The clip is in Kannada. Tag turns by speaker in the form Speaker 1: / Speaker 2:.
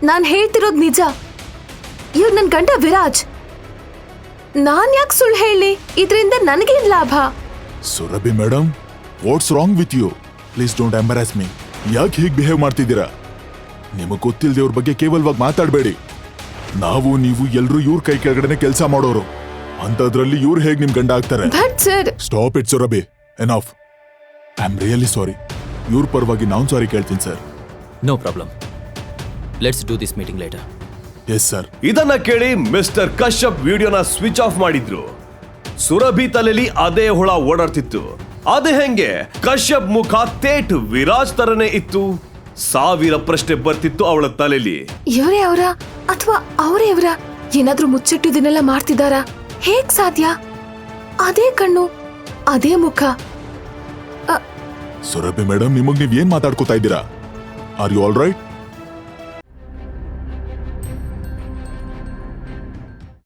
Speaker 1: ನಾನ್ ಹೇಳ್ತಿರೋದ್ ನಿಜ. ಇವ್ರು ನನ್ ಗಂಡ ವಿರಾಜ್. ನಾನ್ ಯಾಕೆ ಸುಳ್ಳು ಹೇಳಿ? ಇದರಿಂದ ನನಗೇನ್ ಲಾಭ?
Speaker 2: Surabhi madam, what's wrong with you? Please don't embarrass me. ಯಾಕೆ ಹೀಗೆ ಬಿಹೇವ್ ಮಾಡ್ತಿದ್ದೀರಾ? ನಿಮಗ್ ಗೊತ್ತಿಲ್ದೆ ಇವ್ರ ಬಗ್ಗೆ ಕೇವಲವಾಗಿ ಮಾತಾಡಬೇಡಿ. ನಾವು ನೀವು ಎಲ್ರು ಇವ್ರ ಕೈ ಕೆಳಗಡೆನೆ ಕೆಲಸ ಮಾಡೋರು. ಅಂತದ್ರಲ್ಲಿ ಇವ್ರು ಹೇಗ್ ನಿಮ್ ಗಂಡ ಆಗ್ತಾರೆ?
Speaker 1: But sir,
Speaker 2: stop it Surabhi, enough. I am really sorry. ಇವ್ರ ಪರವಾಗಿ ನಾನು ಸಾರಿ ಕೇಳ್ತೀನಿ sir.
Speaker 3: No problem. Let's do this meeting later.
Speaker 2: Yes sir.
Speaker 4: ಇದನ್ನ ಕೇಳಿ ಮಿಸ್ಟರ್ ಕಶ್ಯಪ್ ವಿಡಿಯೋನ ಸ್ವಿಚ್ ಆಫ್ ಮಾಡಿದ್ರು. ಸುರಭಿ ತಲೆಲಿ ಅದೇ ಹುಳ ಓಡಾಡ್ತಿತ್ತು. ಅದೇ ಹೆಂಗೆ ಕಶ್ಯಪ್ ಮುಖ ತೇಟ್ ವಿರಾಜ್ ತರನೇ ಇತ್ತು. ಸಾವಿರ ಪ್ರಶ್ನೆ ಬರ್ತಿತ್ತು ಅವಳ ತಲೆಲಿ.
Speaker 1: ಇವರೇ ಅವರ ಅಥವಾ ಅವರೇ ಇವರ? ಏನಾದ್ರೂ ಮುಚ್ಚಿಟ್ಟಿದ್ದನ್ನೆಲ್ಲ ಮಾಡ್ತಿದಾರಾ? ಹೇಗ್ ಸಾಧ್ಯ? ಅದೇ ಕಣ್ಣು, ಅದೇ ಮುಖ.
Speaker 2: ಸುರಭಿ ಮೇಡಮ್, ನಿಮಗ್ ನೀವ್ ಏನ್ ಮಾತಾಡ್ಕೋತಾ ಇದ್ದೀರಾ? Are you all right?